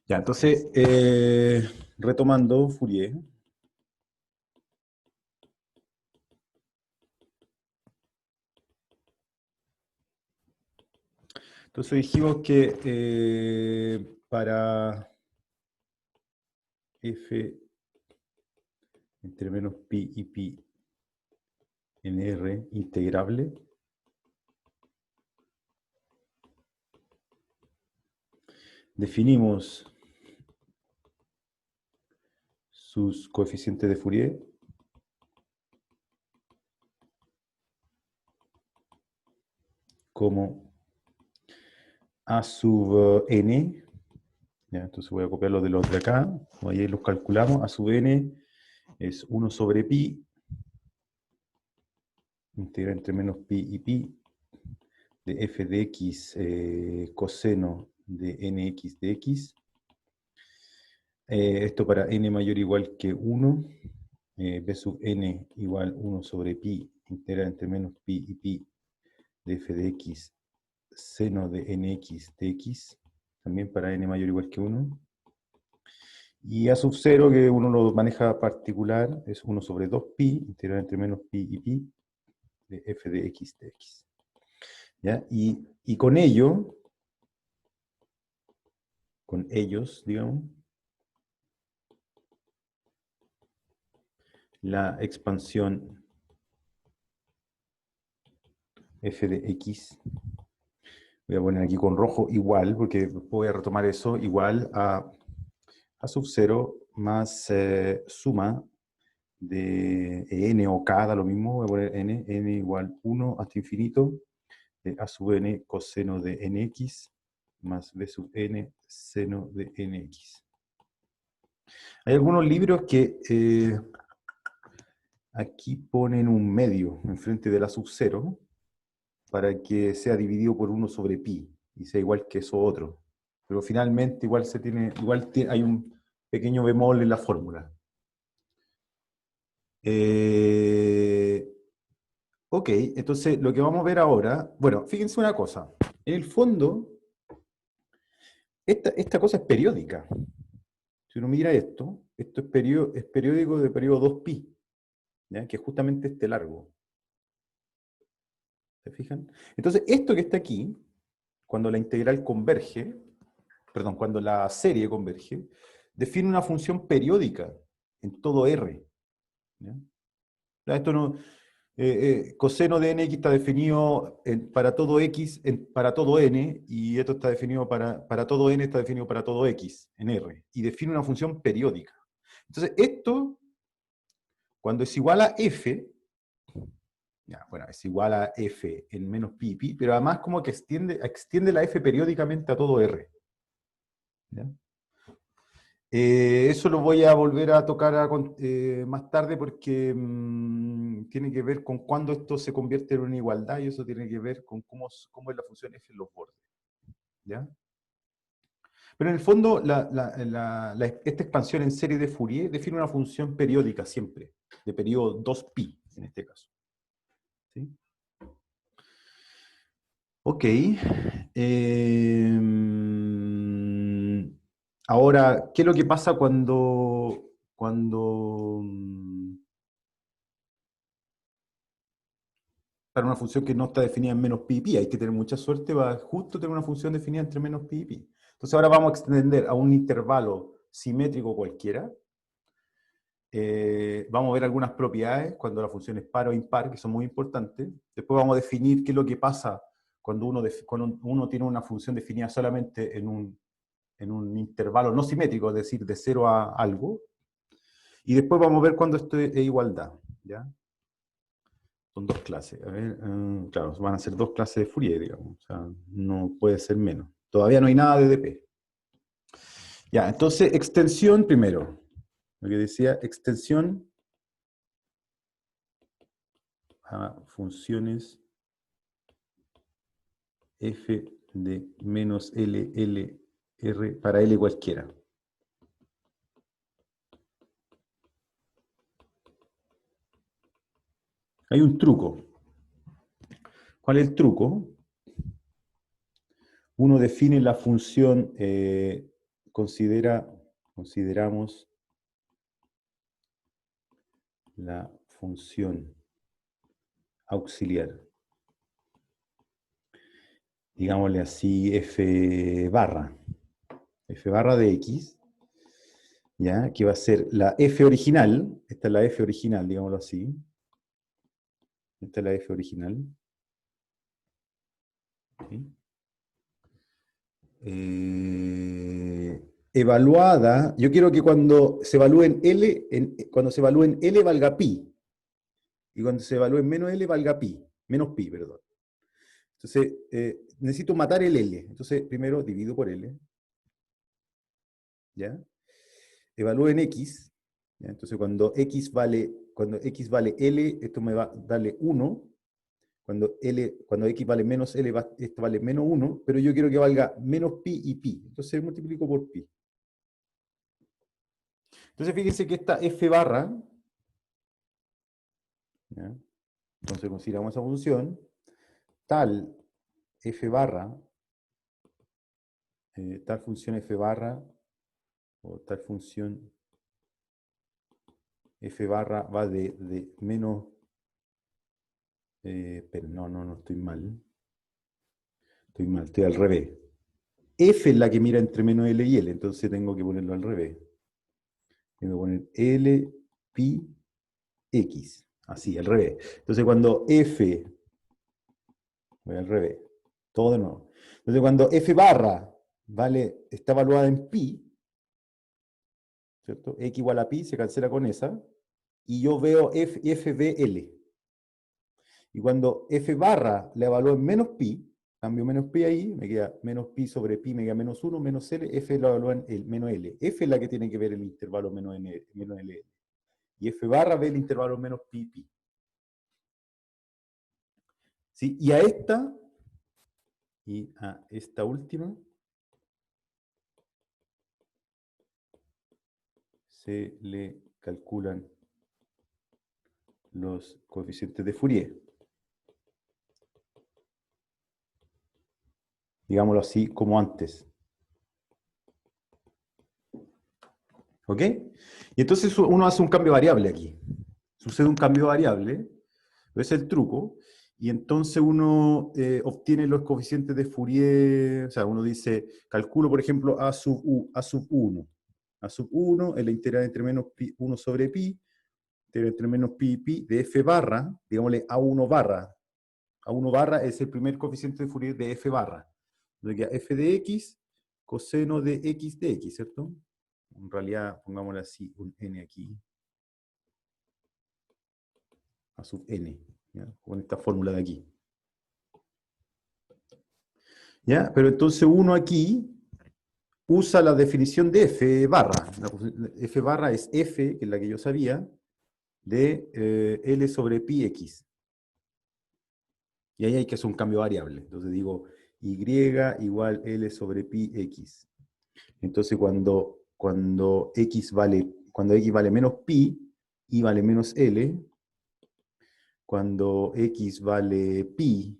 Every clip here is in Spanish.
Ya, entonces, retomando Fourier. Entonces dijimos que para f entre menos pi y pi en R integrable, definimos sus coeficientes de Fourier como a sub n. Ya, entonces voy a copiar los de los de acá, ahí los calculamos. A sub n es 1 sobre pi, integral entre menos pi y pi, de f de x coseno de nx de x. Esto para n mayor o igual que 1, b sub n igual 1 sobre pi, integral entre menos pi y pi de f de x seno de nx de x, también para n mayor o igual que 1. Y a sub 0, que uno lo maneja particular, es 1 sobre 2pi, integral entre menos pi y pi de f de x de x. ¿Ya? Y con ello, con ellos, digamos, la expansión f de x, voy a poner aquí con rojo igual, porque voy a retomar eso, igual a sub 0 más suma de n o k, da lo mismo, voy a poner n igual 1 hasta infinito, de a sub n coseno de nx más b sub n seno de nx. Hay algunos libros que aquí ponen un medio enfrente de la sub 0 para que sea dividido por 1 sobre pi y sea igual que eso otro. Pero finalmente igual hay un pequeño bemol en la fórmula. Ok, entonces lo que vamos a ver ahora, bueno, fíjense una cosa. En el fondo, esta cosa es periódica. Si uno mira esto es periódico de periodo 2pi, ¿ya? Que es justamente este largo. ¿Se fijan? Entonces, esto que está aquí, cuando la integral converge, perdón, cuando la serie converge, define una función periódica en todo R. ¿Ya? Esto no, coseno de nx está definido para todo x, para todo n, y esto está definido para todo n, está definido para todo x en R, y define una función periódica. Entonces, esto, cuando es igual a f, ya, bueno, es igual a f en menos pi, pi, pero además como que extiende la f periódicamente a todo R. ¿Ya? Eso lo voy a volver a tocar más tarde porque tiene que ver con cuándo esto se convierte en una igualdad y eso tiene que ver con cómo es la función f en los bordes. ¿Ya? Pero en el fondo, esta expansión en serie de Fourier define una función periódica siempre, de periodo 2pi en este caso. ¿Sí? Ok. Ahora, ¿qué es lo que pasa para una función que no está definida en menos pi y pi? Hay que tener mucha suerte para justo tener una función definida entre menos pi y pi. Entonces ahora vamos a extender a un intervalo simétrico cualquiera. Vamos a ver algunas propiedades cuando la función es par o impar, que son muy importantes. Después vamos a definir qué es lo que pasa cuando uno tiene una función definida solamente en un intervalo no simétrico, es decir, de 0 a algo. Y después vamos a ver cuando esto es igualdad. ¿Ya? Son dos clases. A ver, claro, van a ser dos clases de Fourier, digamos. O sea, no puede ser menos. Todavía no hay nada de DP. Ya, entonces, extensión primero. Lo que decía, extensión a funciones f de menos L, L, R para L cualquiera. Hay un truco. ¿Cuál es el truco? Uno define la función consideramos la función auxiliar, digámosle así, f barra de x, ¿ya? Que va a ser la f original, esta es la f original, digámoslo así, esta es la f original, ¿sí? Evaluada, yo quiero que cuando se evalúe en L, cuando se evalúe en L valga pi, y cuando se evalúe en menos L valga pi, menos pi, perdón. Entonces, necesito matar el L. Entonces, primero divido por L, ¿ya? Evalúo en X, ¿ya? Entonces cuando X vale L, esto me va a darle 1. Cuando X vale menos L, esto vale menos 1, pero yo quiero que valga menos pi y pi. Entonces multiplico por pi. Entonces fíjense que esta f barra, ¿ya? Entonces consideramos esa función, tal f barra, tal función f barra, o tal función f barra va de menos, pero no estoy mal. Estoy al revés. F es la que mira entre menos L y L, entonces tengo que ponerlo al revés. Tengo que poner L, pi, X. Así, al revés. Entonces cuando F, voy al revés, todo de nuevo. Entonces cuando F barra está evaluada en pi, ¿cierto? X igual a pi, se cancela con esa, y yo veo F de L. Y cuando F barra la evalúo en menos pi, cambio menos pi ahí, me queda menos pi sobre pi, me queda menos 1, menos L, F lo evalúa en menos L. F es la que tiene que ver el intervalo menos L. Y F barra ve el intervalo menos pi, pi. ¿Sí? Y a esta última, se le calculan los coeficientes de Fourier. Digámoslo así, como antes. ¿Ok? Y entonces uno hace un cambio variable aquí. Sucede un cambio variable, ese es el truco, y entonces uno obtiene los coeficientes de Fourier, o sea, uno dice, calculo, por ejemplo, A sub 1. A sub 1 es la integral entre menos pi, 1 sobre pi, entre menos pi y pi, de f barra, digámosle A1 barra. A1 barra es el primer coeficiente de Fourier de f barra. Entonces queda f de x, coseno de x, ¿cierto? En realidad, pongámosle así, un n aquí. A sub n, ¿ya? Con esta fórmula de aquí. ¿Ya? Pero entonces uno aquí usa la definición de f barra. F barra es f, que es la que yo sabía, de L sobre pi x. Y ahí hay que hacer un cambio variable. Entonces digo y igual L sobre pi x. Entonces cuando x vale menos pi, y vale menos L, cuando x vale pi,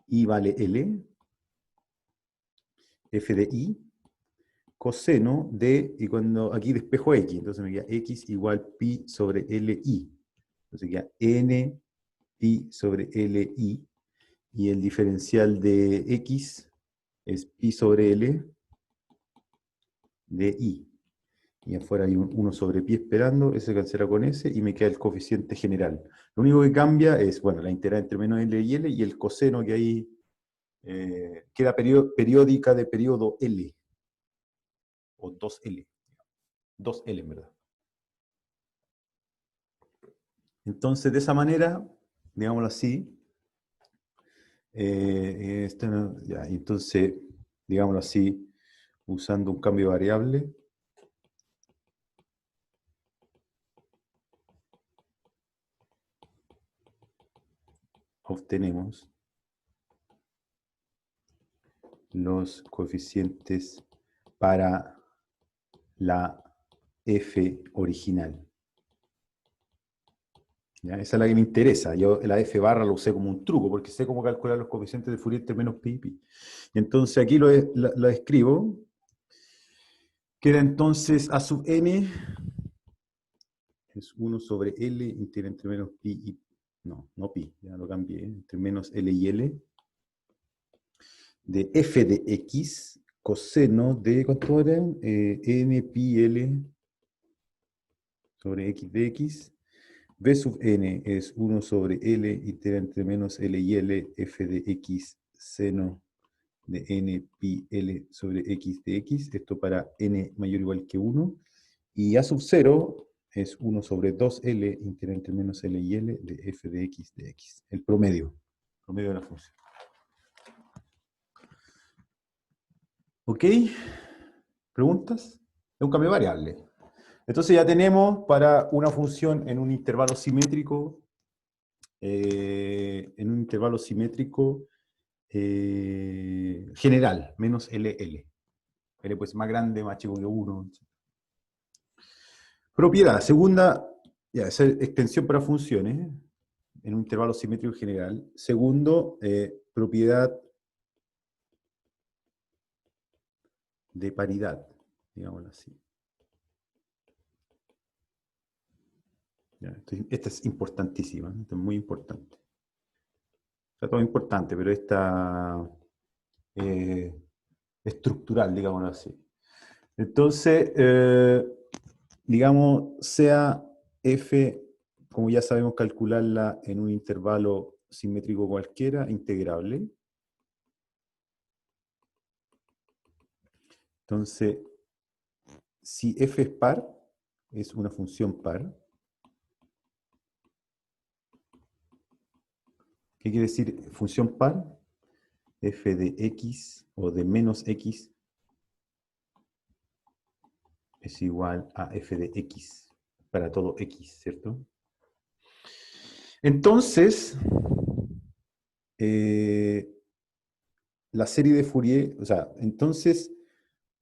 y vale L, f de i, coseno de, y cuando aquí despejo x, entonces me queda x igual pi sobre li. Entonces queda n pi sobre li, y el diferencial de x es pi sobre l de i. Y afuera hay un 1 sobre pi esperando, ese se cancela con ese, y me queda el coeficiente general. Lo único que cambia es, bueno, la integral entre menos l y l, y el coseno que ahí queda periódica de periodo L, o 2L. 2L en verdad. Entonces, de esa manera, digámoslo así, entonces, digámoslo así, usando un cambio variable, obtenemos los coeficientes para la f original. ¿Ya? Esa es la que me interesa. Yo la f barra la usé como un truco, porque sé cómo calcular los coeficientes de Fourier entre menos pi y pi. Y entonces aquí la escribo. Queda entonces a sub n es 1 sobre L integral entre menos pi y... No pi, ya lo cambié. Entre menos L y L de f de x coseno de, ¿cuánto era? N pi L sobre x de x. B sub n es 1 sobre L integral entre menos L y L f de x seno de n pi L sobre x de x. Esto para n mayor o igual que 1. Y a sub 0 es 1 sobre 2L integral entre menos L y L de f de x. El promedio de la función. ¿Ok? ¿Preguntas? Es un cambio de variable. Entonces ya tenemos para una función en un intervalo simétrico, general, menos LL. L pues más grande, más chico que 1. Propiedad, segunda, ya, esa es extensión para funciones, en un intervalo simétrico general. Segundo, propiedad de paridad, digámoslo así. Ya, esta es importantísima, esta es muy importante. Está todo importante, pero esta estructural, digámoslo así. Entonces, digamos, sea f, como ya sabemos calcularla en un intervalo simétrico cualquiera, integrable. Entonces, si f es par, es una función par. ¿Qué quiere decir función par? F de x o de menos x es igual a f de x para todo x, ¿cierto? Entonces, la serie de Fourier, o sea, entonces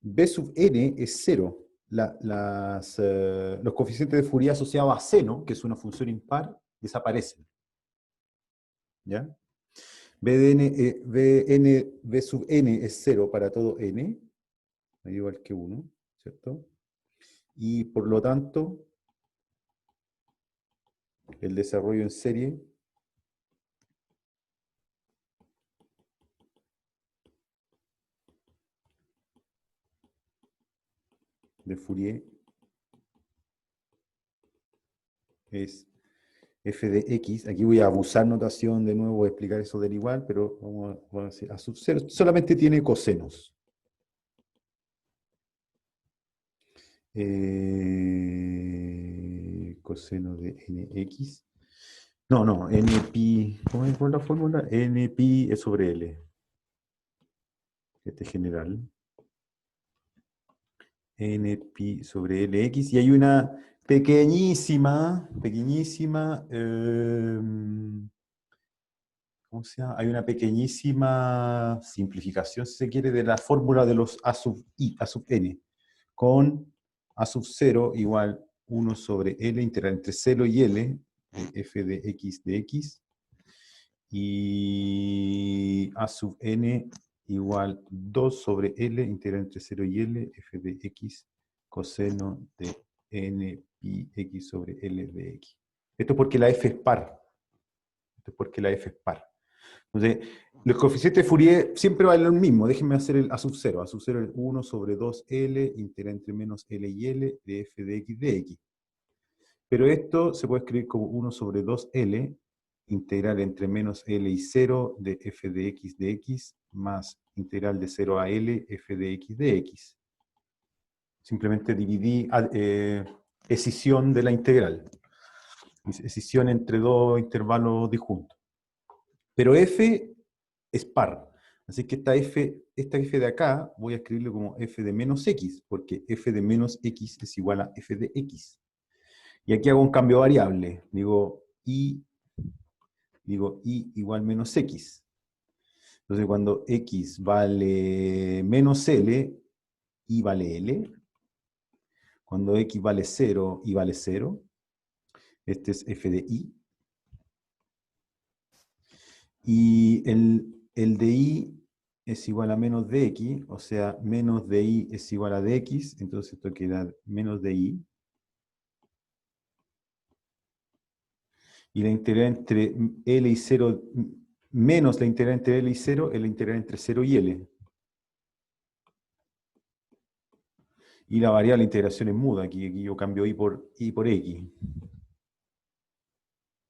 b sub n es 0. Los coeficientes de Fourier asociados a seno, que es una función impar, desaparecen. ¿Ya? B sub n es 0 para todo n, igual que 1, ¿cierto? Y por lo tanto, el desarrollo en serie de Fourier es f de x. Aquí voy a abusar notación de nuevo, voy a explicar eso del igual, pero vamos a decir a sub 0. Solamente tiene cosenos. Coseno de nx. No, npi. ¿Cómo es la fórmula? Npi es sobre L. Este general. Npi sobre Lx. Y hay una pequeñísima, ¿cómo se llama? Hay una pequeñísima simplificación, si se quiere, de la fórmula de los a sub n, con a sub 0 igual 1 sobre L integral entre 0 y L de f de x, y a sub n igual 2 sobre L integral entre 0 y L f de x coseno de n pi x sobre L de x. Esto es porque la f es par. Entonces, los coeficientes de Fourier siempre valen lo mismo. Déjenme hacer el a sub 0. A sub 0 es 1 sobre 2L integral entre menos L y L de f de x. Pero esto se puede escribir como 1 sobre 2L integral entre menos L y 0 de f de x más integral de 0 a L f de x. Simplemente dividí escisión de la integral. Escisión entre dos intervalos disjuntos. Pero f es par. Así que esta f de acá voy a escribirlo como f de menos x, porque f de menos x es igual a f de x. Y aquí hago un cambio variable. Digo i igual menos x. Entonces cuando x vale menos l, y vale l. Cuando x vale 0, y vale 0. Este es f de i. Y el de i es igual a menos de x, o sea, menos de i es igual a dx, entonces esto queda menos de i. Y la integral entre L y 0, menos la integral entre L y 0, es la integral entre 0 y L. Y la variable de integración es muda, aquí yo cambio i por x.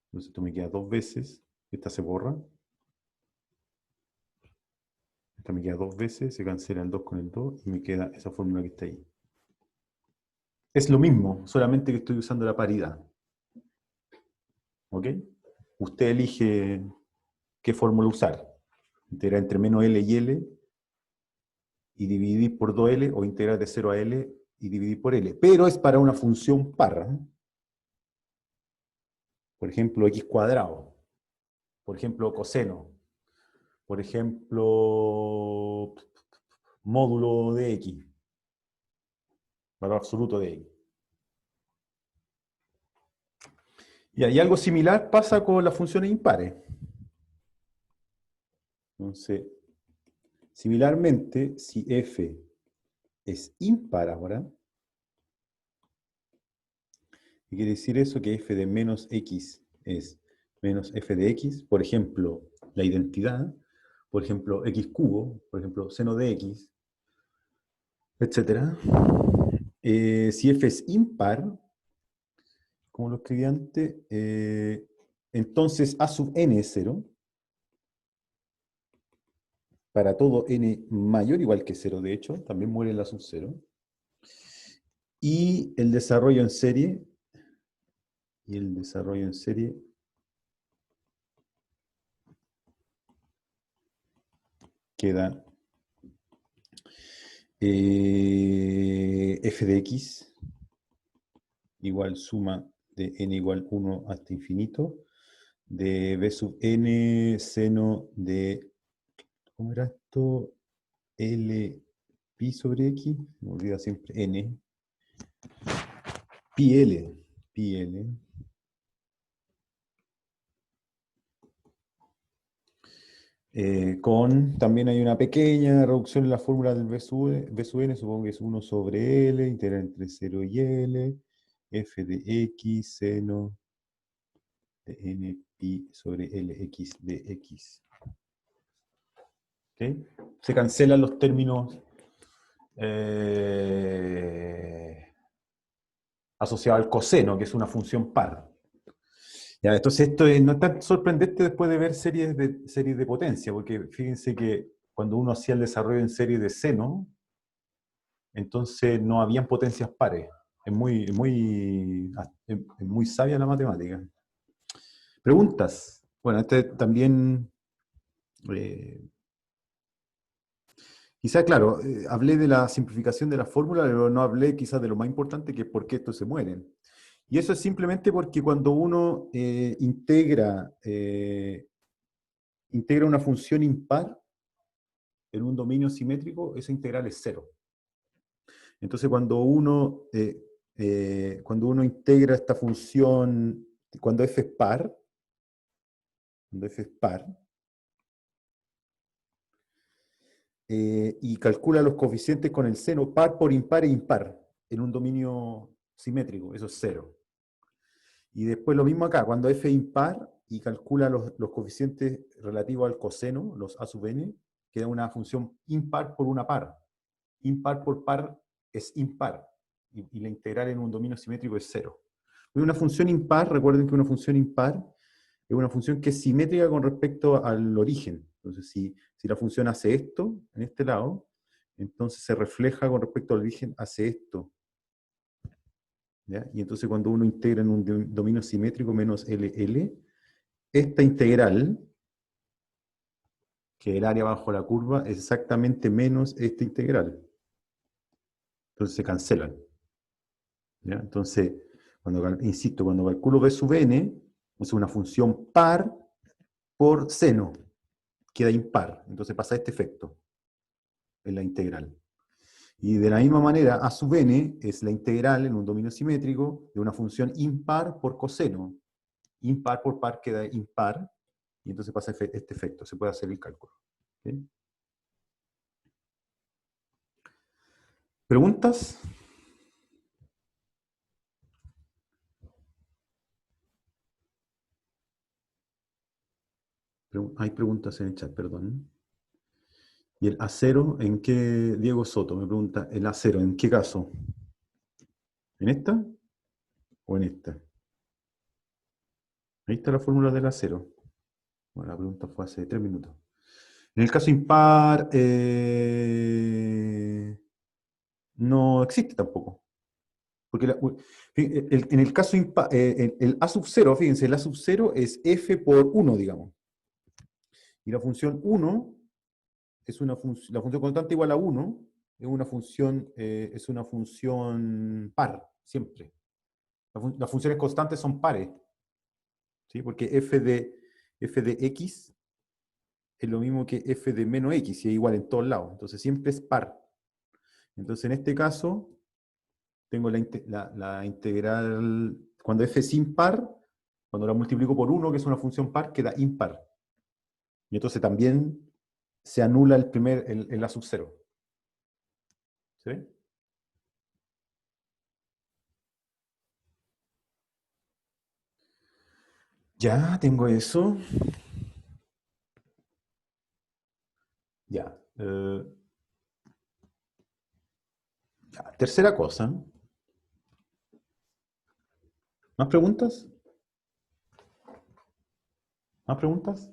Entonces esto me queda dos veces, esta se borra. Esta me queda dos veces, se cancela el 2 con el 2 y me queda esa fórmula que está ahí. Es lo mismo, solamente que estoy usando la paridad. ¿Ok? Usted elige qué fórmula usar. Integrar entre menos L y L y dividir por 2L o integrar de 0 a L y dividir por L. Pero es para una función par. Por ejemplo, x cuadrado. Por ejemplo, coseno. Por ejemplo, módulo de x. Valor absoluto de x. Y hay algo similar pasa con las funciones impares. Entonces, similarmente, si f es impar ahora, ¿qué quiere decir eso? Que f de menos x es menos f de x, por ejemplo, la identidad, por ejemplo, x cubo, por ejemplo, seno de x, etc. Si f es impar, como lo escribí antes, entonces a sub n es 0, para todo n mayor o igual que 0, de hecho, también muere la sub 0. Y el desarrollo en serie, queda f de x igual suma de n igual 1 hasta infinito, de b sub n seno de, ¿cómo era esto? L pi sobre x, me olvida siempre, n, pi L, con, también hay una pequeña reducción en la fórmula del b sub n, supongo que es 1 sobre L, integral entre 0 y L, f de x seno de n pi sobre lx de x. ¿Okay? Se cancelan los términos asociados al coseno, que es una función par. Ya, entonces esto no es tan sorprendente después de ver series de potencia, porque fíjense que cuando uno hacía el desarrollo en serie de seno, entonces no habían potencias pares. Es muy sabia la matemática. Preguntas. Bueno, este también, quizá, claro, hablé de la simplificación de la fórmula, pero no hablé quizás de lo más importante, que es por qué estos se mueren. Y eso es simplemente porque cuando uno integra una función impar en un dominio simétrico, esa integral es cero. Entonces, cuando uno integra esta función, cuando f es par, y calcula los coeficientes con el seno par por impar e impar en un dominio simétrico, eso es cero. Y después lo mismo acá, cuando f es impar y calcula los coeficientes relativos al coseno, los a sub n, queda una función impar por una par. Impar por par es impar, y la integral en un dominio simétrico es cero. Una función impar, recuerden que una función impar es una función que es simétrica con respecto al origen. Entonces, si la función hace esto, en este lado, entonces se refleja con respecto al origen, hace esto. ¿Ya? Y entonces cuando uno integra en un dominio simétrico menos LL, esta integral, que es el área bajo la curva, es exactamente menos esta integral. Entonces se cancelan. ¿Ya? Entonces, insisto, cuando calculo b sub n, uso una función par por seno, queda impar. Entonces pasa este efecto en la integral. Y de la misma manera, a sub n es la integral en un dominio simétrico de una función impar por coseno. Impar por par queda impar, Y entonces pasa este efecto, se puede hacer el cálculo. ¿Ok? ¿Preguntas? Hay preguntas en el chat, perdón. ¿Y el acero en qué? Diego Soto me pregunta, ¿el acero en qué caso? ¿En esta o en esta? Ahí está la fórmula del acero. Bueno, la pregunta fue hace 3 minutos. En el caso impar, no existe tampoco. Porque en el caso impar, el A sub 0, fíjense, el A sub 0 es f por 1, digamos. Y la función 1 es la función constante igual a 1 es una función par, siempre. Las funciones constantes son pares, ¿sí? Porque f de x es lo mismo que f de menos x, y es igual en todos lados. Entonces siempre es par. Entonces en este caso tengo la integral, cuando f es impar, cuando la multiplico por 1, que es una función par, queda impar. Y entonces también se anula el A sub 0. ¿Sí? Ya, tengo eso. Ya. Ya. Tercera cosa. ¿Más preguntas? ¿Más preguntas?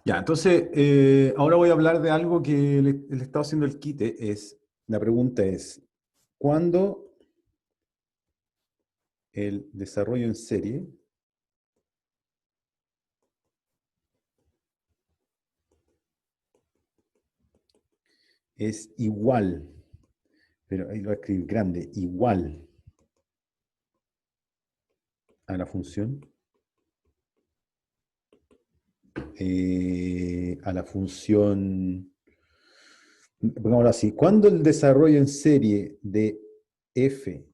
Ya, entonces, ahora voy a hablar de algo que le estaba haciendo el quite. La pregunta es, ¿cuándo el desarrollo en serie es igual, pero ahí lo voy a escribir grande, igual a la función, pongámoslo así, ¿cuándo el desarrollo en serie de f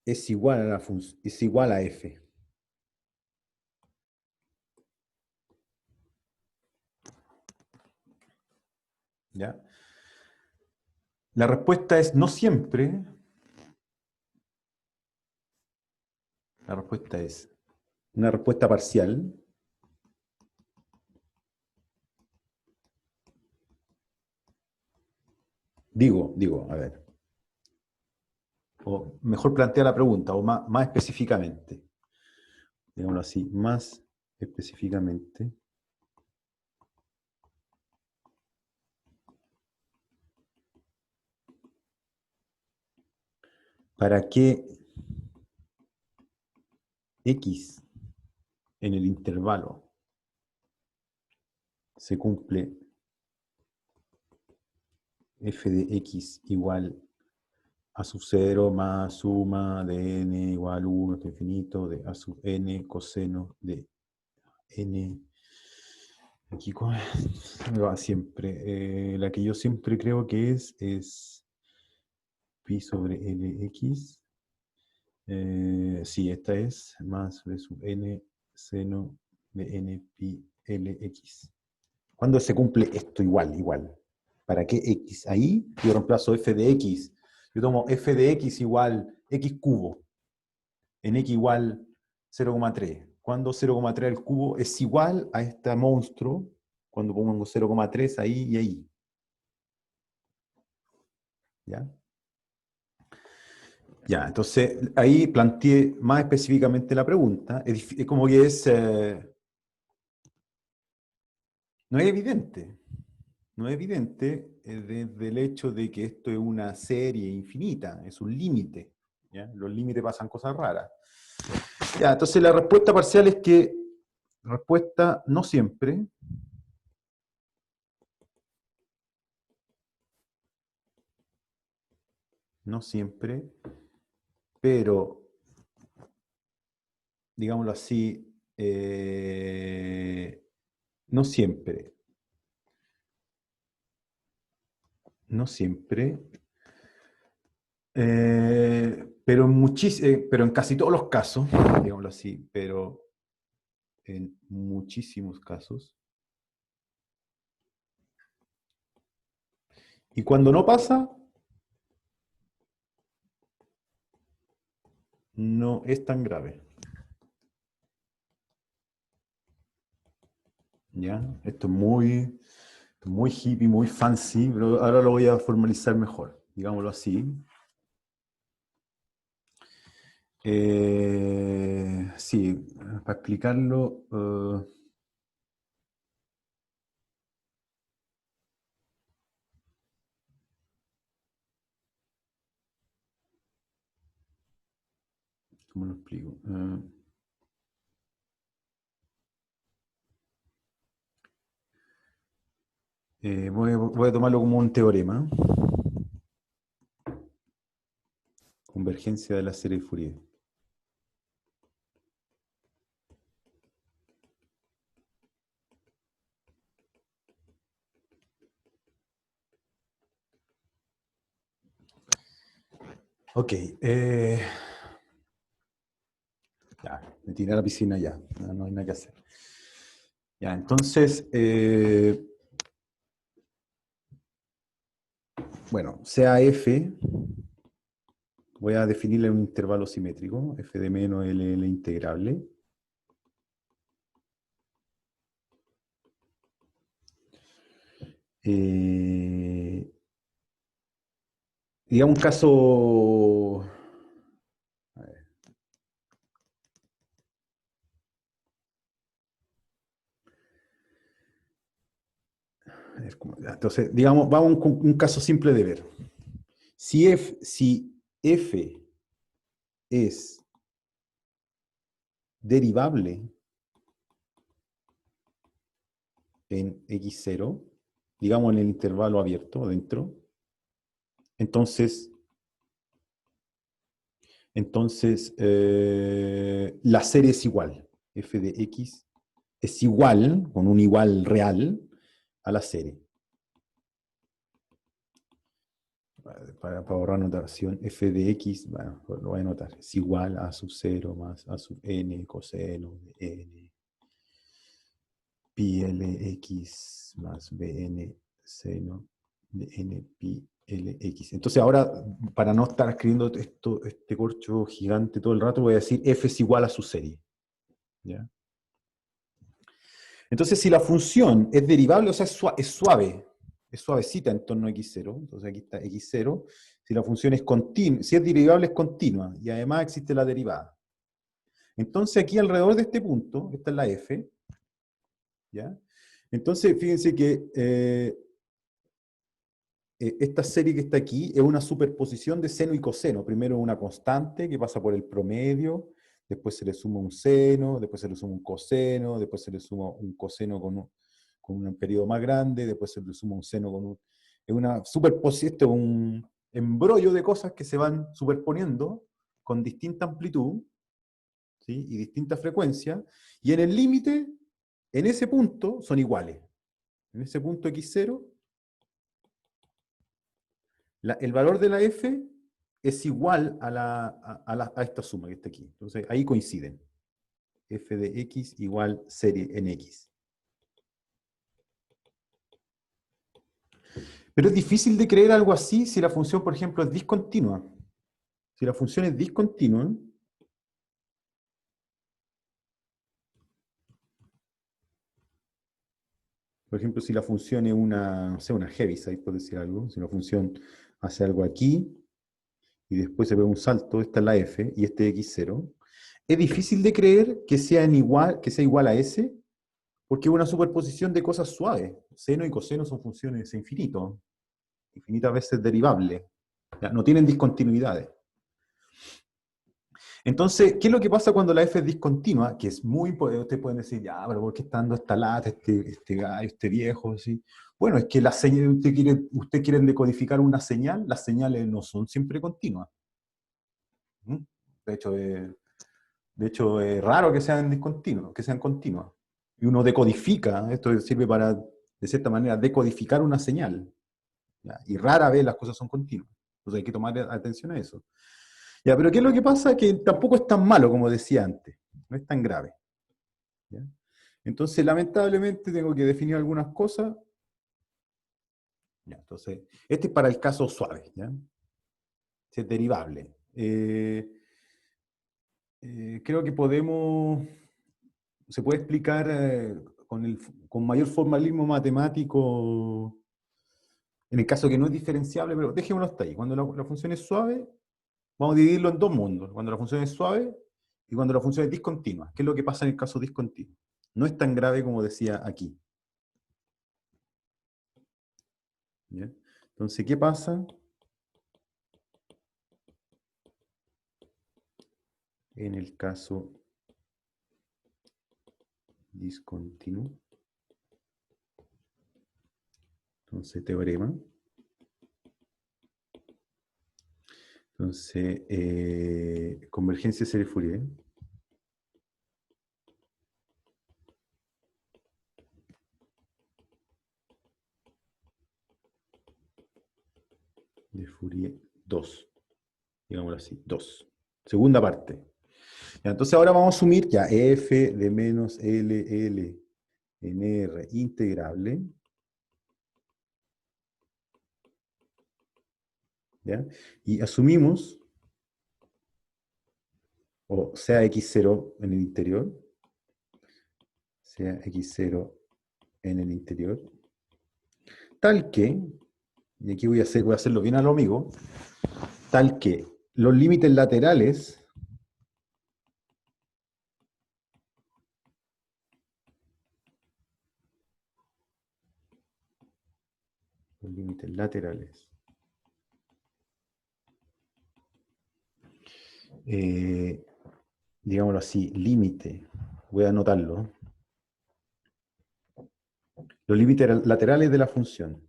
es igual a es igual a f? ¿Ya? La respuesta es no siempre. La respuesta es una respuesta parcial. Digo, a ver. O mejor plantea la pregunta, o más específicamente. Digámoslo así, más específicamente. ¿Para qué x en el intervalo se cumple f de x igual a sub 0 más suma de n igual 1 hasta infinito de a sub n coseno de n? Aquí me va siempre. La que yo siempre creo que es pi sobre lx. Sí, esta es más b sub n seno de n pi lx. ¿Cuándo se cumple esto igual? ¿Para qué x? Ahí yo reemplazo f de x. Yo tomo f de x igual x cubo en x igual 0,3. Cuando 0,3 al cubo es igual a este monstruo, cuando pongo 0,3 ahí y ahí. ¿Ya? Ya, entonces ahí planteé más específicamente la pregunta. Es como que no es evidente. No es evidente desde el hecho de que esto es una serie infinita, es un límite. ¿Ya? Los límites pasan cosas raras. Ya, entonces la respuesta parcial es que, respuesta no siempre, no siempre, pero, digámoslo así, no siempre. No siempre. Pero en casi todos los casos, digámoslo así, pero en muchísimos casos. Y cuando no pasa, no es tan grave. ¿Ya? Esto es muy hippie, muy fancy, pero ahora lo voy a formalizar mejor, digámoslo así. Sí, para explicarlo, ¿cómo lo explico? Voy a tomarlo como un teorema. Convergencia de la serie de Fourier. Ok. Ya, me tiré a la piscina ya. No hay nada que hacer. Ya, entonces, bueno, sea f, voy a definirle un intervalo simétrico, f de menos L integrable. Digamos un caso... A ver. Entonces, digamos, vamos con un caso simple de ver. Si f es derivable en x0, digamos en el intervalo abierto dentro, entonces la serie es igual. F de x es igual, con un igual real, a la serie. Para ahorrar notación, f de x, bueno, lo voy a anotar, es igual a sub 0 más a sub n coseno de n pi lx más bn seno de n pi lx. Entonces ahora, para no estar escribiendo este corcho gigante todo el rato, voy a decir f es igual a su serie. ¿Ya? Entonces, si la función es derivable, o sea, es suave, es suavecita en torno a x0, entonces aquí está x0, si la función es continua, si es derivable es continua, y además existe la derivada. Entonces aquí alrededor de este punto, esta es la f, ¿ya? Entonces, fíjense que esta serie que está aquí es una superposición de seno y coseno. Primero una constante que pasa por el promedio, después se le suma un seno, después se le suma un coseno, después se le suma un coseno con un periodo más grande, después se le suma un seno con un... Es una superposición, esto es un embrollo de cosas que se van superponiendo con distinta amplitud, ¿sí? Y distinta frecuencia, y en el límite, en ese punto, son iguales. En ese punto x0 el valor de la f es igual a esta suma que está aquí. Entonces ahí coinciden. F de x igual serie en x. Pero es difícil de creer algo así si la función, por ejemplo, es discontinua. Si la función es discontinua, por ejemplo, si la función es una, no sé, una Heaviside, por decir algo, si la función hace algo aquí y después se ve un salto, esta es la f y este es x0, es difícil de creer que sea igual a s, porque es una superposición de cosas suaves. Seno y coseno son funciones infinitas veces derivables. ¿Ya? No tienen discontinuidades. Entonces, ¿qué es lo que pasa cuando la f es discontinua? Que es muy importante. Ustedes pueden decir, ya, pero ¿por qué está dando esta lata, este gallo, este viejo? ¿Así? Bueno, es que usted quiere decodificar una señal, las señales no son siempre continuas. ¿Mm? De hecho, es raro que sean discontinuas, que sean continuas. Y uno decodifica, esto sirve para, de cierta manera, decodificar una señal. ¿ya? Y rara vez las cosas son continuas. Entonces hay que tomar atención a eso. Ya, pero ¿qué es lo que pasa? Que tampoco es tan malo como decía antes. No es tan grave. ¿Ya? Entonces, lamentablemente, tengo que definir algunas cosas. Ya, entonces, este es para el caso suave. ¿Ya? Es derivable. Creo que se puede explicar con mayor formalismo matemático en el caso que no es diferenciable, pero dejémoslo hasta ahí. Cuando la función es suave, vamos a dividirlo en dos mundos. Cuando la función es suave y cuando la función es discontinua. ¿Qué es lo que pasa en el caso discontinuo? No es tan grave como decía aquí. ¿Ya? Entonces, ¿qué pasa en el caso discontinuo? Entonces, teorema. Entonces, convergencia de serie Fourier. De Fourier 2. Digámoslo así, 2. Segunda parte. Ya, entonces ahora vamos a asumir ya f de menos LL en R integrable. ¿Ya? Y asumimos, o sea x0 en el interior, sea x0 en el interior, tal que, y aquí voy a hacerlo bien a lo amigo, tal que los límites laterales los límites laterales digámoslo así, límite, voy a anotarlo, los límites laterales de la función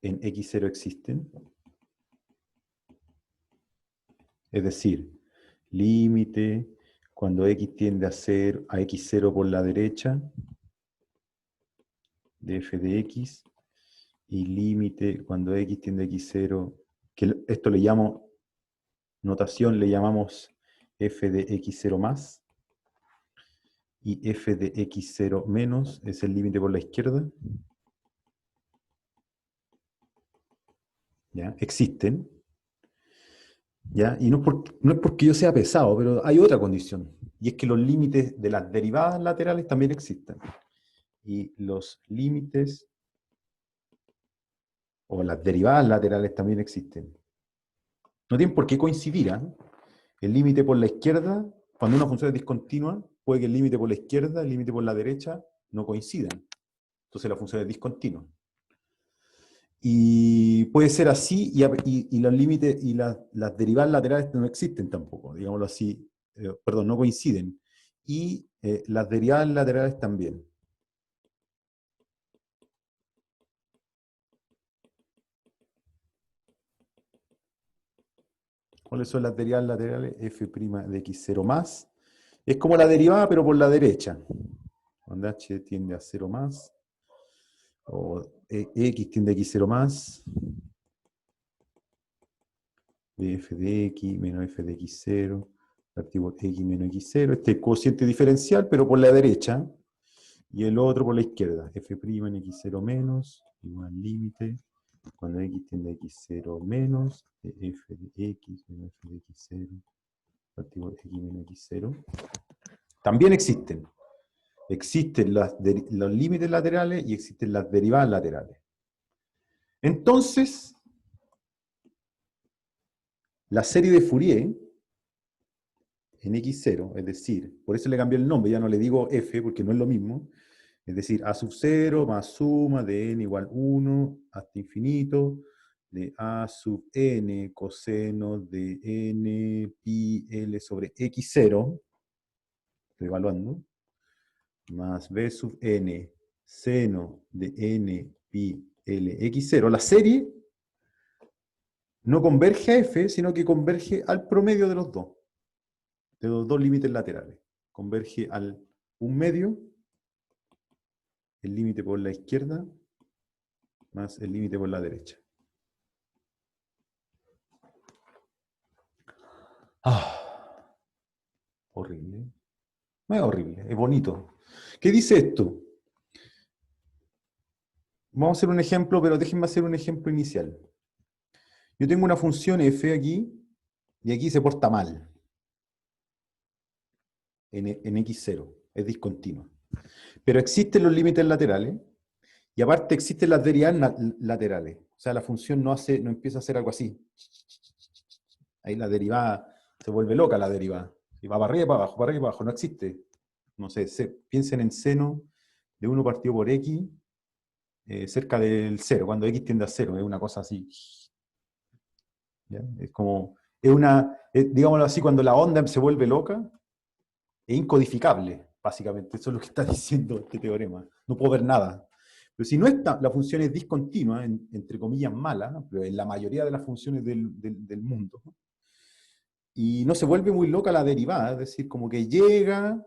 en x0 existen, es decir, límite cuando x tiende a ser a x0 por la derecha de f de x y límite cuando x tiende a x0, que esto le llamo, notación le llamamos f de x0 más, y f de x0 menos es el límite por la izquierda. ¿Ya? Existen. ¿Ya? Y no es porque yo sea pesado, pero hay otra condición, y es que los límites de las derivadas laterales también existen. Y los límites, o las derivadas laterales también existen. No tienen por qué coincidir, ¿eh? El límite por la izquierda, cuando una función es discontinua, puede que el límite por la izquierda, el límite por la derecha, no coincidan. Entonces la función es discontinua. Y puede ser así, y los límites y las derivadas laterales no existen tampoco, digámoslo así, perdón, no coinciden. Y las derivadas laterales también. ¿Cuáles son las derivadas laterales? F' de x0 más. Es como la derivada, pero por la derecha. Cuando h tiende a 0 más, o x tiende a x0 más, f de x menos f de x0, partido por x menos x0. Este es el cociente diferencial, pero por la derecha. Y el otro por la izquierda. F' en x0 menos, igual límite, cuando x tiende a x0 menos, de f de x menos f de x0, partido por x menos x0. También existen. Existen los límites laterales y existen las derivadas laterales. Entonces, la serie de Fourier en x0, es decir, por eso le cambié el nombre, ya no le digo f porque no es lo mismo, es decir, a sub 0 más suma de n igual 1 hasta infinito, de a sub n coseno de n pi l sobre x0, estoy evaluando, más b sub n seno de n pi l x0, la serie no converge a f, sino que converge al promedio de los dos límites laterales. Converge al un medio el límite por la izquierda más el límite por la derecha. Ah, horrible. No es horrible, es bonito. ¿Qué dice esto? Vamos a hacer un ejemplo, pero déjenme hacer un ejemplo inicial. Yo tengo una función f aquí, y aquí se porta mal, en x0, es discontinua. Pero existen los límites laterales, y aparte existen las derivadas laterales. O sea, la función no empieza a hacer algo así. Ahí la derivada se vuelve loca, la derivada. Y va para arriba y para abajo, para arriba y para abajo. No existe. No sé, piensen en seno de 1 partido por x cerca del 0, cuando x tiende a 0. Es una cosa así. ¿Ya? Es como, digámoslo así, cuando la onda se vuelve loca, es incodificable, básicamente. Eso es lo que está diciendo este teorema. No puedo ver nada. Pero si no está, la función es discontinua, entre comillas mala, pero en la mayoría de las funciones del mundo, ¿no? Y no se vuelve muy loca la derivada, es decir, como que llega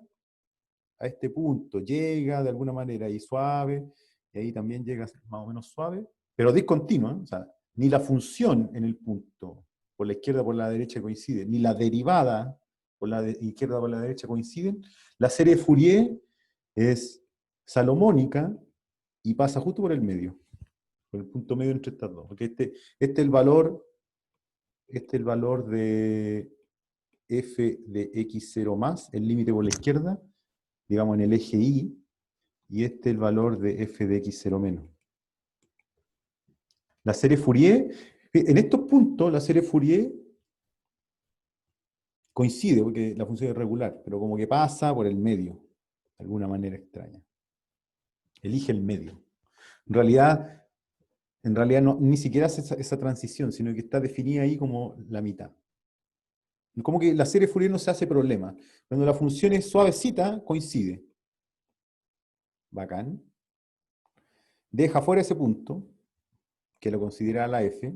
a este punto, llega de alguna manera y suave, y ahí también llega más o menos suave, pero discontinua, ¿eh? O sea, ni la función en el punto por la izquierda o por la derecha coincide, ni la derivada por la izquierda o por la derecha coinciden. La serie de Fourier es salomónica y pasa justo por el medio, por el punto medio entre estas dos, porque este es el valor de f de x0 más, el límite por la izquierda, digamos en el eje y, y este es el valor de f de x0 menos. La serie Fourier, en estos puntos la serie Fourier coincide, porque la función es regular, pero como que pasa por el medio, de alguna manera extraña. Elige el medio. En realidad, no, ni siquiera hace esa transición, sino que está definida ahí como la mitad. Como que la serie Fourier no se hace problema. Cuando la función es suavecita, coincide. Bacán. Deja fuera ese punto, que lo considera la f,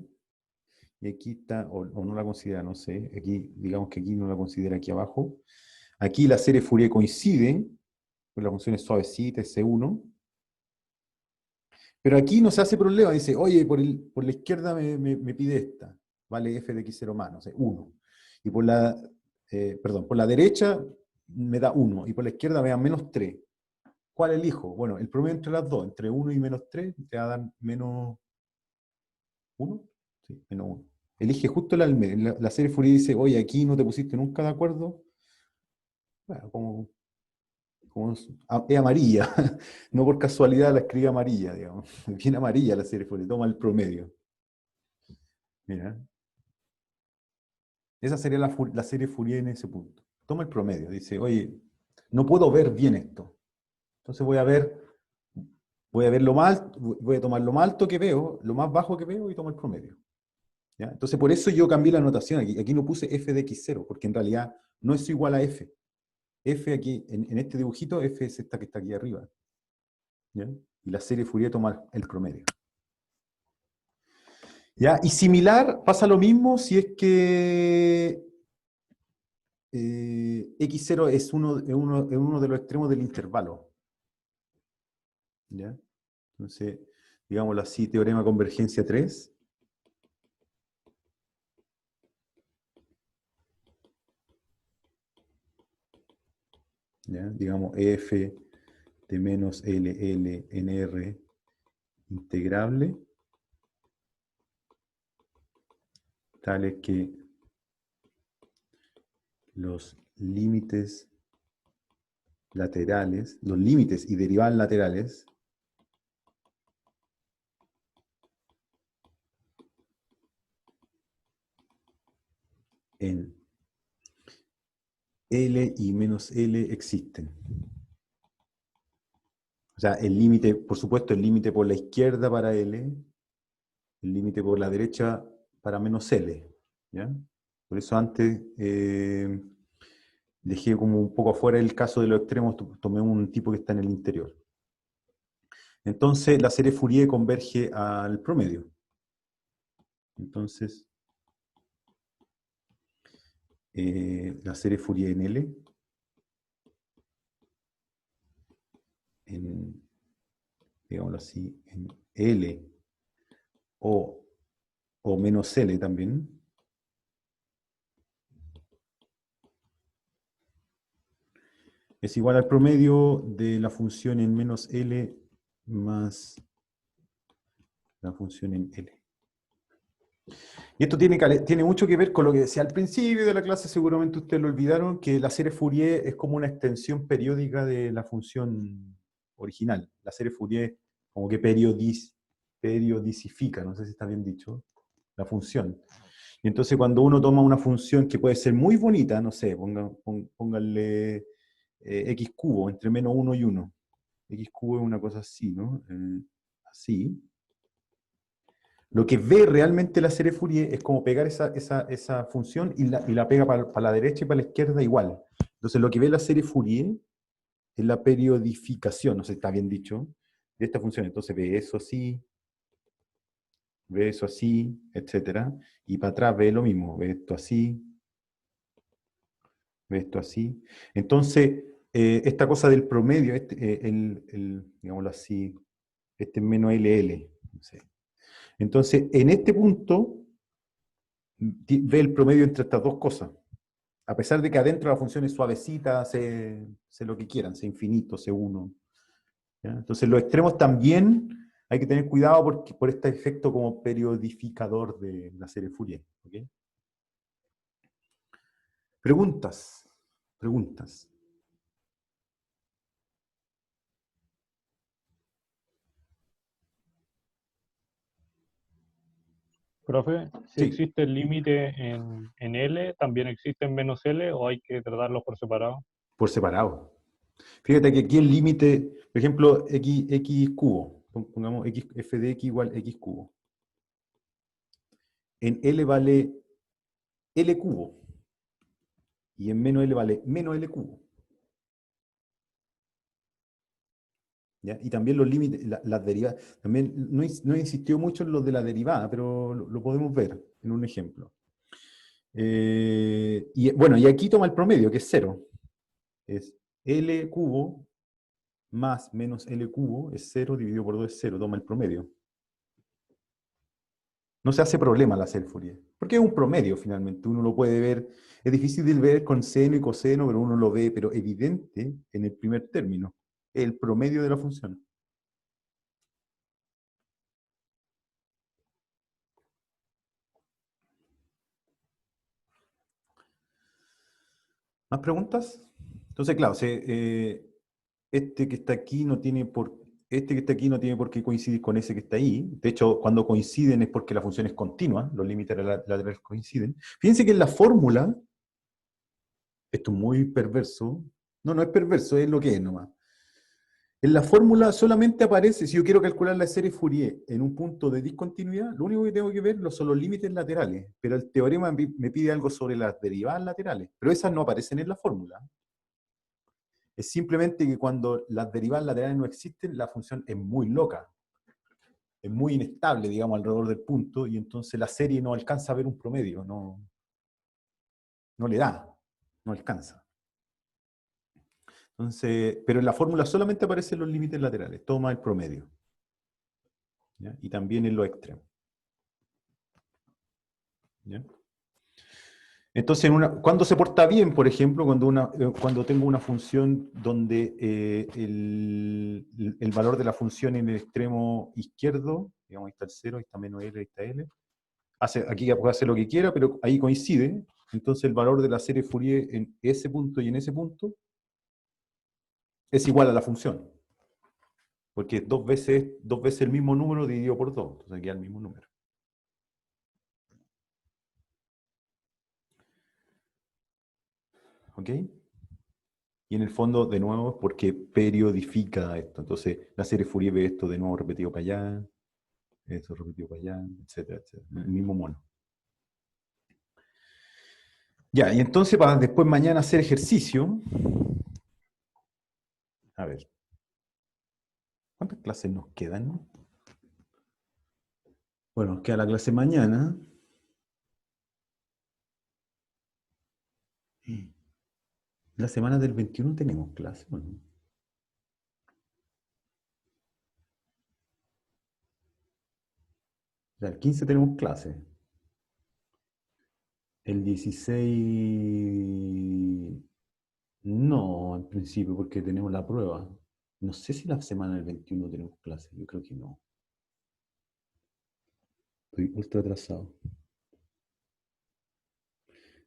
y aquí está, o no la considera, no sé, aquí, digamos que aquí no la considera aquí abajo. Aquí la serie Fourier coincide, pues la función es suavecita, es C1, pero aquí no se hace problema, dice, oye, por la izquierda me pide esta, vale f de x0 más, no sé, 1. Y por la derecha me da 1, y por la izquierda me da menos 3. ¿Cuál elijo? Bueno, el promedio entre las dos, entre 1 y menos 3, te va a dar menos 1. Sí, menos 1. Elige justo la del medio. La serie Fourier dice, oye, aquí no te pusiste nunca de acuerdo. Bueno, es amarilla. No por casualidad la escribe amarilla, digamos. Bien amarilla la serie Fourier, toma el promedio. Mira, esa sería la serie Fourier en ese punto. Toma el promedio, dice, oye, no puedo ver bien esto. Entonces voy a ver lo más alto, voy a tomar lo más alto que veo, lo más bajo que veo y tomo el promedio. ¿Ya? Entonces por eso yo cambié la notación aquí. Aquí no puse f de x0, porque en realidad no es igual a f. F aquí, en este dibujito, f es esta que está aquí arriba. ¿Ya? Y la serie Fourier toma el promedio. ¿Ya? Y similar, pasa lo mismo si es que x0 es uno de los extremos del intervalo. ¿Ya? Entonces, digámoslo así, teorema convergencia 3. ¿Ya? Digamos f de menos LL en R integrable, tales que los límites laterales, los límites y derivadas laterales en L y menos L existen. O sea, el límite, por supuesto, el límite por la izquierda para L, el límite por la derecha para menos L. ¿Ya? Por eso antes dejé como un poco afuera el caso de los extremos, tomé un tipo que está en el interior. Entonces, la serie Fourier converge al promedio. Entonces, la serie Fourier en L, en digámoslo así, en L o menos L también, es igual al promedio de la función en menos L más la función en L. Y esto tiene mucho que ver con lo que decía al principio de la clase, seguramente ustedes lo olvidaron, que la serie Fourier es como una extensión periódica de la función original. La serie Fourier como que periodicifica, no sé si está bien dicho, la función. Y entonces cuando uno toma una función que puede ser muy bonita, no sé, pónganle x cubo entre menos 1 y 1. X cubo es una cosa así, ¿no? Así. Lo que ve realmente la serie Fourier es como pegar esa función y la pega para la derecha y para la izquierda igual. Entonces lo que ve la serie Fourier es la periodificación, no sé si está bien dicho, de esta función. Entonces ve eso así, etc. Y para atrás ve lo mismo, ve esto así, ve esto así. Entonces, esta cosa del promedio, digámoslo así, este es menos LL. No sé. Entonces, en este punto, ve el promedio entre estas dos cosas. A pesar de que adentro la función es suavecita, sé lo que quieran, sé infinito, sé uno. ¿Ya? Entonces, los extremos también hay que tener cuidado por este efecto como periodificador de la serie Fourier. ¿Okay? Preguntas. Preguntas. Profe, si Sí, existe el límite en L, ¿también existe en menos L o hay que tratarlos por separado? por separado. Fíjate que aquí el límite, por ejemplo, x cubo. Pongamos f de x igual x cubo. En L vale L cubo. Y en menos L vale menos L cubo. ¿Ya? Y también los límites, las derivadas. También no insistió mucho en los de la derivada, pero lo podemos ver en un ejemplo. Y bueno, y aquí toma el promedio, que es cero. Es L cubo más menos L cubo es cero, dividido por 2 es cero, toma el promedio. No se hace problema la hacer Fourier, porque es un promedio finalmente, uno lo puede ver, es difícil de ver con seno y coseno, pero uno lo ve, pero evidente en el primer término, el promedio de la función. ¿Más preguntas? Entonces, claro, este que está aquí no tiene este que está aquí no tiene por qué coincidir con ese que está ahí. De hecho, cuando coinciden es porque la función es continua, los límites laterales coinciden. Fíjense que en la fórmula, esto es muy perverso, no es perverso, es lo que es nomás. En la fórmula solamente aparece, si yo quiero calcular la serie Fourier en un punto de discontinuidad, lo único que tengo que ver son los límites laterales, pero el teorema me pide algo sobre las derivadas laterales, pero esas no aparecen en la fórmula. Es simplemente que cuando las derivadas laterales no existen, la función es muy loca, es muy inestable, digamos, alrededor del punto, y entonces la serie no alcanza a ver un promedio, no le da, no alcanza. Entonces, pero en la fórmula solamente aparecen los límites laterales, toma el promedio. ¿Ya? Y también en los extremos. ¿Ya? Entonces, cuando se porta bien, por ejemplo, cuando tengo una función donde el valor de la función en el extremo izquierdo, digamos, ahí está el 0, ahí está menos L, ahí está L, aquí ya puede hacer lo que quiera, pero ahí coincide, entonces el valor de la serie Fourier en ese punto y en ese punto es igual a la función, porque es dos veces el mismo número dividido por 2, entonces queda el mismo número. ¿Ok? Y en el fondo, de nuevo, es porque periodifica esto. Entonces, la serie Fourier ve esto de nuevo repetido para allá, esto repetido para allá, etcétera, etcétera. El mismo mono. Ya, y entonces para después mañana hacer ejercicio. A ver, ¿cuántas clases nos quedan? Bueno, nos queda la clase mañana. La semana del 21 tenemos clase, bueno. Ya, el 15 tenemos clase. El 16 no, en principio, porque tenemos la prueba. No sé si la semana del 21 tenemos clase, yo creo que no. Estoy ultra atrasado.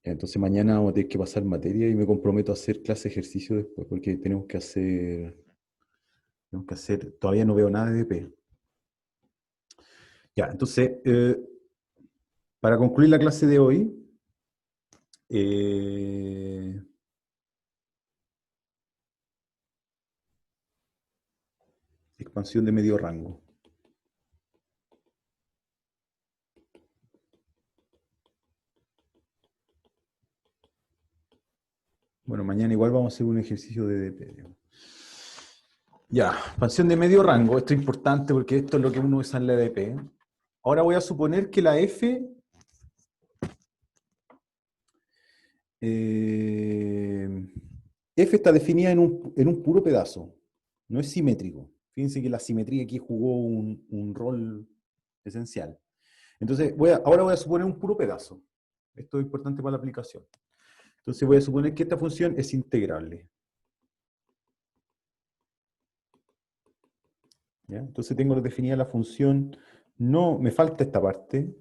Ya, entonces mañana vamos a tener que pasar materia y me comprometo a hacer clase de ejercicio después, porque todavía no veo nada de DP. Ya, entonces, para concluir la clase de hoy, eh, expansión de medio rango. Bueno, mañana igual vamos a hacer un ejercicio de DP. Digamos. Ya, expansión de medio rango. Esto es importante porque esto es lo que uno usa en la DP. Ahora voy a suponer que la F F está definida en un puro pedazo. No es simétrico. Fíjense que la simetría aquí jugó un rol esencial. Entonces, ahora voy a suponer un puro pedazo. Esto es importante para la aplicación. Entonces voy a suponer que esta función es integrable. ¿Ya? Entonces tengo definida la función, no, me falta esta parte,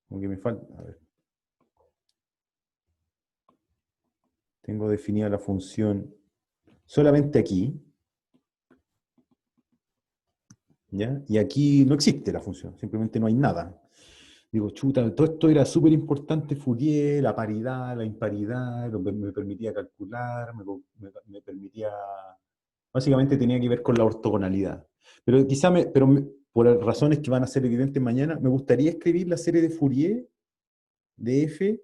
como que me falta, a ver. Tengo definida la función solamente aquí, ¿ya? Y aquí no existe la función, simplemente no hay nada. Digo, chuta, todo esto era súper importante, Fourier, la paridad, la imparidad, me permitía calcular, me permitía... Básicamente tenía que ver con la ortogonalidad. Pero por razones que van a ser evidentes mañana, me gustaría escribir la serie de Fourier de F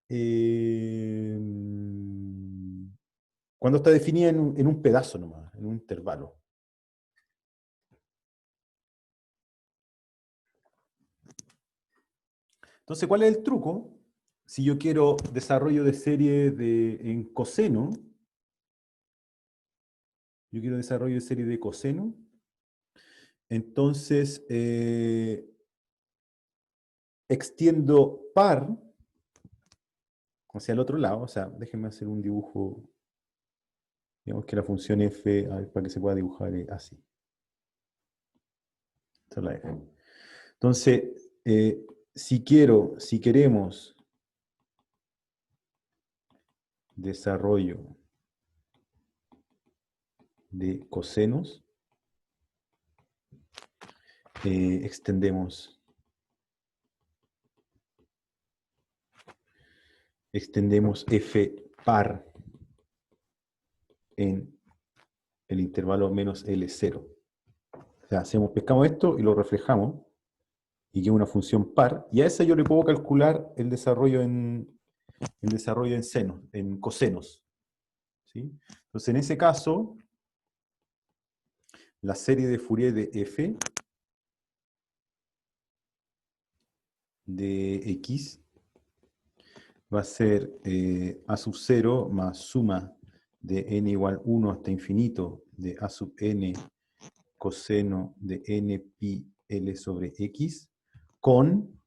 eh, cuando está definida en un pedazo nomás, en un intervalo. Entonces, ¿cuál es el truco? Si yo quiero desarrollo de serie en coseno, yo quiero desarrollo de serie de coseno, entonces extiendo par hacia el otro lado, o sea, déjenme hacer un dibujo, digamos que la función f, a ver, para que se pueda dibujar así. Esta es la f. Entonces, si queremos desarrollo de cosenos, extendemos f par en el intervalo menos L0. O sea, pescamos esto y lo reflejamos, y que es una función par, y a esa yo le puedo calcular el desarrollo en senos, en cosenos. ¿Sí? Entonces, en ese caso, la serie de Fourier de f de x va a ser a sub 0 más suma de n igual 1 hasta infinito de a sub n coseno de n pi l sobre x con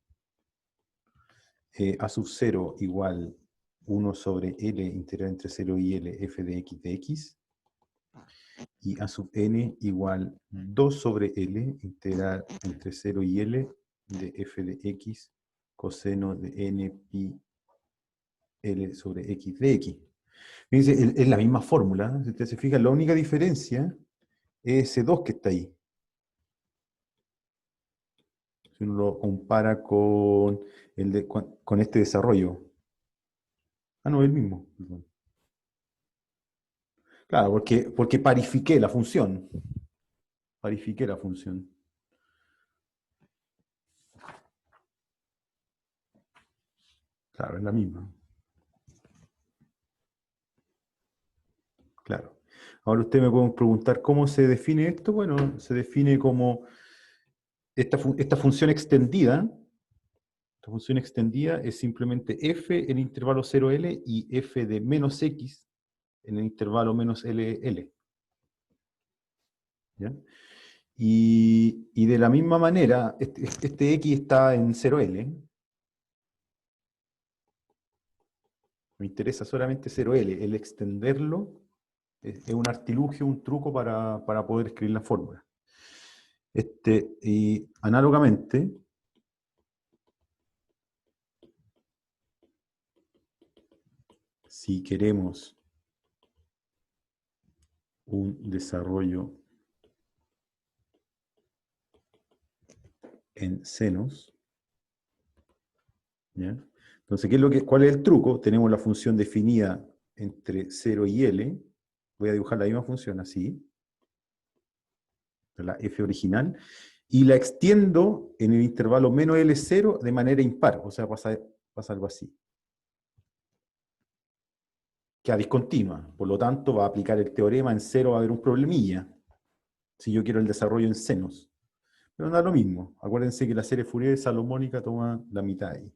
a sub 0 igual 1 sobre L integral entre 0 y L f de x y a sub n igual 2 sobre L integral entre 0 y L de f de x coseno de n pi L sobre x de x. Fíjense, es la misma fórmula, si ustedes se fijan, la única diferencia es ese 2 que está ahí. Si uno lo compara con este desarrollo. Ah, no, el mismo. Perdón. Claro, porque parifiqué la función. Parifiqué la función. Claro, es la misma. Claro. Ahora usted me puede preguntar cómo se define esto. Bueno, se define como esta función extendida. Esta función extendida es simplemente f en el intervalo 0L y f de menos x en el intervalo menos LL. ¿Ya? Y de la misma manera, este X está en 0L. Me interesa solamente 0L. El extenderlo es un artilugio, un truco para poder escribir la fórmula. Y análogamente, si queremos un desarrollo en senos, ¿ya? Entonces, ¿cuál es el truco? Tenemos la función definida entre 0 y L. Voy a dibujar la misma función así, la f original, y la extiendo en el intervalo menos L0 de manera impar, o sea, pasa algo así. Queda discontinua, por lo tanto va a aplicar el teorema en 0, va a haber un problemilla, si yo quiero el desarrollo en senos. Pero no da lo mismo, acuérdense que la serie Fourier salomónica toma la mitad ahí.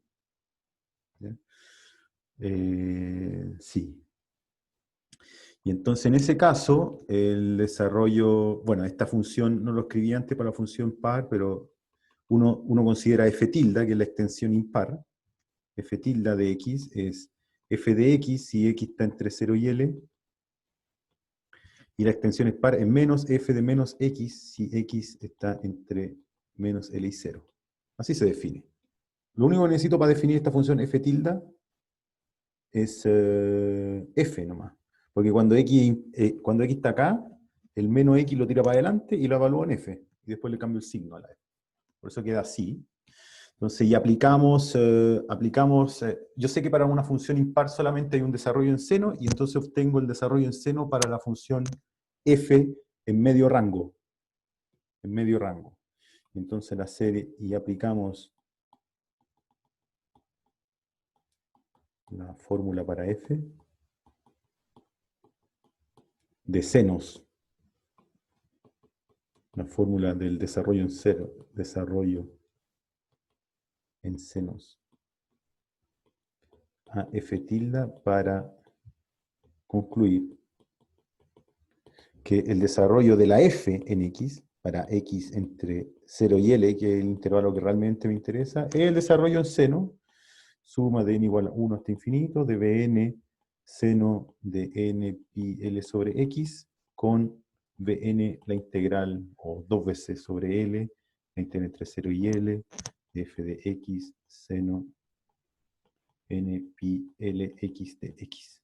Sí. Y entonces en ese caso, el desarrollo, bueno, esta función no lo escribí antes para la función par, pero uno considera f tilde, que es la extensión impar. F tilde de x es f de x si x está entre 0 y L, y la extensión es par en menos f de menos x si x está entre menos L y 0. Así se define. Lo único que necesito para definir esta función f tilde es f nomás. Porque cuando x está acá, el menos x lo tira para adelante y lo evalúa en f. Y después le cambio el signo a la f. Por eso queda así. Entonces, y aplicamos, yo sé que para una función impar solamente hay un desarrollo en seno, y entonces obtengo el desarrollo en seno para la función f en medio rango. En medio rango. Entonces la serie, y aplicamos la fórmula para f de senos. La fórmula del desarrollo en cero, desarrollo en senos a f tilde para concluir que el desarrollo de la f en x, para x entre 0 y L, que es el intervalo que realmente me interesa, es el desarrollo en seno, suma de n igual a 1 hasta infinito, de Bn seno de n pi L sobre x, con Bn la integral, o 2 veces sobre L, la integral entre 0 y L, f de x seno n pi L x de x.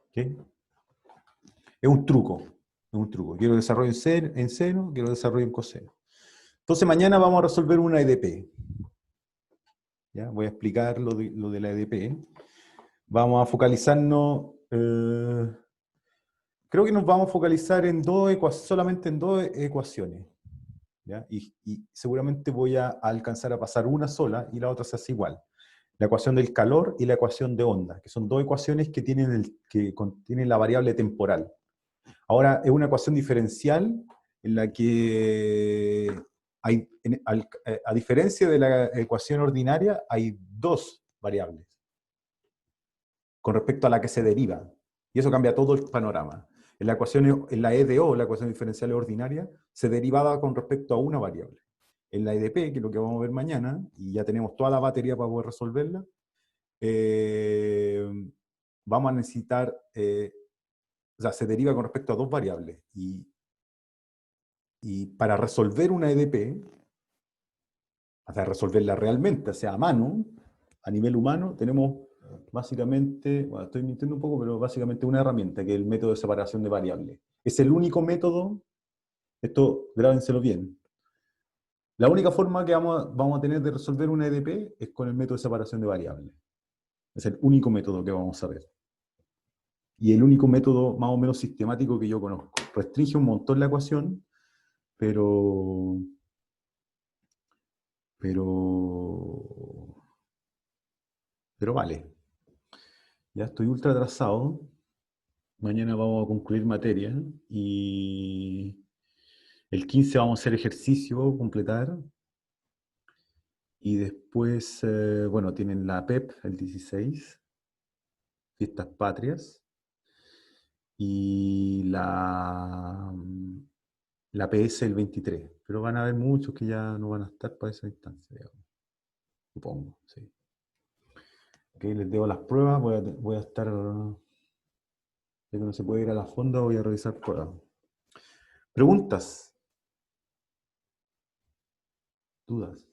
¿Okay? Es un truco. Es un truco. Quiero desarrollo en seno, quiero desarrollo en coseno. Entonces mañana vamos a resolver una EDP. ¿Ya? Voy a explicar lo de la EDP. Vamos a focalizarnos, creo que nos vamos a focalizar en solamente en dos ecuaciones. ¿Ya? Y seguramente voy a alcanzar a pasar una sola y la otra se hace igual. La ecuación del calor y la ecuación de onda, que son dos ecuaciones que contienen la variable temporal. Ahora, es una ecuación diferencial en la que a diferencia de la ecuación ordinaria, hay dos variables con respecto a la que se deriva. Y eso cambia todo el panorama. En la EDO, la ecuación diferencial ordinaria, se derivaba con respecto a una variable. En la EDP, que es lo que vamos a ver mañana, y ya tenemos toda la batería para poder resolverla, vamos a necesitar, o sea, se deriva con respecto a dos variables. Y para resolver una EDP, o sea, resolverla realmente, o sea, a mano, a nivel humano, tenemos básicamente, bueno, estoy mintiendo un poco, pero básicamente una herramienta, que es el método de separación de variables. Es el único método, esto grábenselo bien, la única forma que vamos a tener de resolver una EDP es con el método de separación de variables. Es el único método que vamos a ver. Y el único método más o menos sistemático que yo conozco. Restringe un montón la ecuación, pero vale. Ya estoy ultra atrasado. Mañana vamos a concluir materia y el 15 vamos a hacer ejercicio, completar. Y después, bueno, tienen la PEP el 16, Fiestas Patrias. Y la PS el 23, pero van a haber muchos que ya no van a estar para esa instancia, digamos. Supongo, sí. Ok, les debo las pruebas, voy a estar, ya que no se puede ir a la fonda, voy a revisar pruebas. ¿Preguntas? ¿Dudas?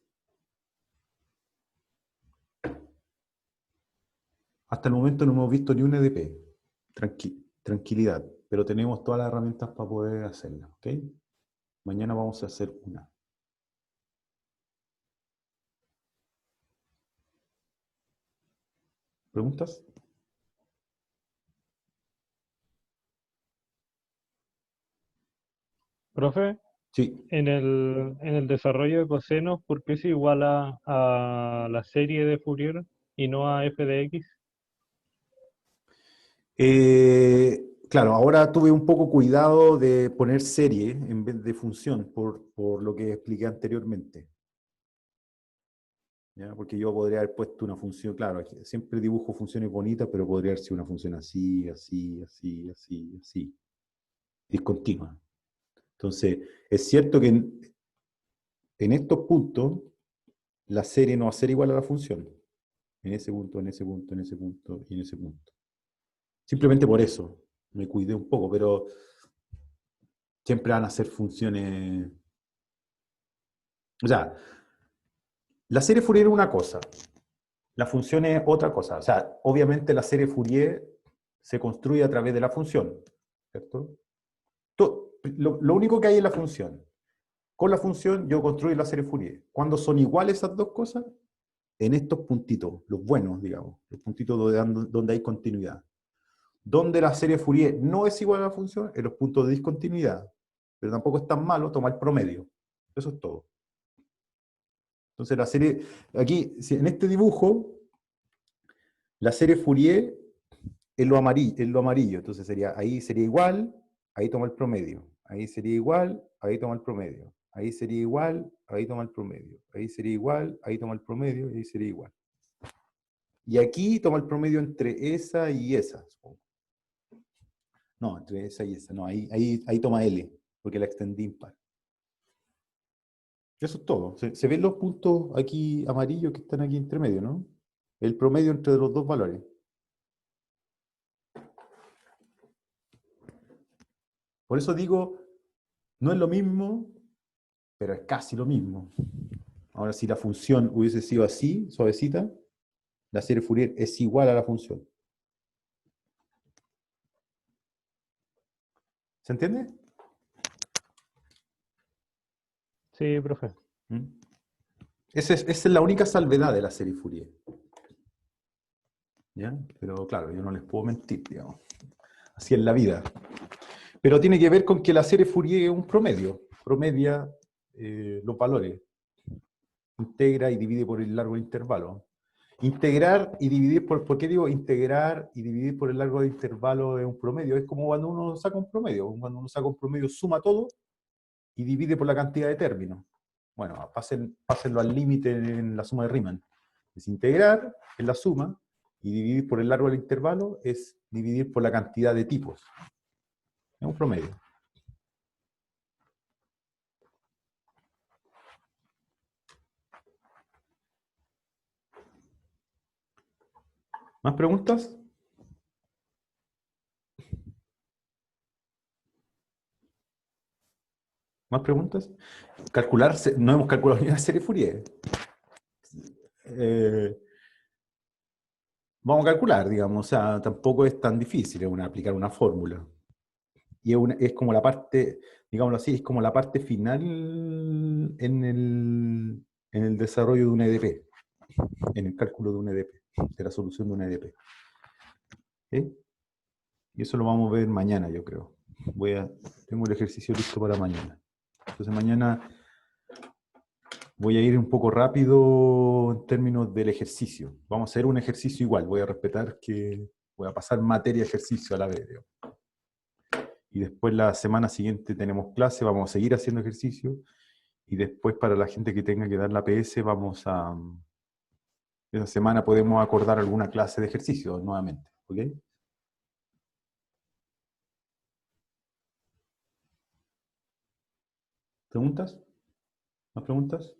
Hasta el momento no hemos visto ni un EDP. Tranquilidad, pero tenemos todas las herramientas para poder hacerla, ¿ok? Mañana vamos a hacer una. ¿Preguntas? Profe, Sí. en el desarrollo de cosenos, ¿por qué se iguala a la serie de Fourier y no a f de x? Claro, ahora tuve un poco cuidado de poner serie en vez de función, por lo que expliqué anteriormente. ¿Ya? Porque yo podría haber puesto una función, claro, siempre dibujo funciones bonitas, pero podría haber sido una función así, así, así, así, así, discontinua. Entonces, es cierto que en estos puntos la serie no va a ser igual a la función. En ese punto, en ese punto, en ese punto y en ese punto. Simplemente por eso me cuidé un poco, pero siempre van a ser funciones. O sea, la serie Fourier es una cosa, la función es otra cosa. O sea, obviamente la serie Fourier se construye a través de la función, ¿cierto? Lo único que hay es la función. Con la función yo construyo la serie Fourier. ¿Cuándo son iguales esas dos cosas? En estos puntitos, los buenos, digamos, los puntitos donde hay continuidad. Donde la serie Fourier no es igual a la función, en los puntos de discontinuidad. Pero tampoco es tan malo tomar el promedio. Eso es todo. Entonces la serie, aquí, en este dibujo, la serie Fourier es lo amarillo. Entonces ahí sería igual, ahí toma el promedio. Ahí sería igual, ahí toma el promedio. Ahí sería igual, ahí toma el promedio. Ahí sería igual, ahí toma el promedio, y ahí sería igual. Y aquí toma el promedio entre esa y esa, supongo. No, entre esa y esa. No, ahí toma L, porque la extendí impar. Eso es todo. Se ven los puntos aquí amarillos que están aquí entre medio, ¿no? El promedio entre los dos valores. Por eso digo, no es lo mismo, pero es casi lo mismo. Ahora, si la función hubiese sido así, suavecita, la serie Fourier es igual a la función. ¿Se entiende? Sí, profe. ¿Mm? Esa es la única salvedad de la serie Fourier. ¿Ya? Pero claro, yo no les puedo mentir, digamos. Así es la vida. Pero tiene que ver con que la serie Fourier es un promedio. Promedia los valores. Integra y divide por el largo intervalo. Integrar y dividir ¿por qué digo integrar y dividir por el largo de intervalo es un promedio? Es como cuando uno saca un promedio. Cuando uno saca un promedio, suma todo y divide por la cantidad de términos. Bueno, pásenlo al límite en la suma de Riemann. Es integrar, es la suma, y dividir por el largo del intervalo es dividir por la cantidad de tipos. Es un promedio. ¿Más preguntas? ¿Más preguntas? Calcular, no hemos calculado ni una serie Fourier. Eh, Vamos a calcular, digamos, o sea, tampoco es tan difícil aplicar una fórmula. Y es como la parte, digámoslo así, es como la parte final en el desarrollo de un EDP, en el cálculo de un EDP, de la solución de un EDP. ¿Sí? Y eso lo vamos a ver mañana, yo creo. Tengo el ejercicio listo para mañana. Entonces mañana voy a ir un poco rápido en términos del ejercicio. Vamos a hacer un ejercicio igual, voy a respetar que voy a pasar materia ejercicio a la vez. Digamos. Y después la semana siguiente tenemos clase, vamos a seguir haciendo ejercicio. Y después para la gente que tenga que dar la PS, esa semana podemos acordar alguna clase de ejercicio nuevamente. ¿Ok? ¿Preguntas? ¿Más preguntas?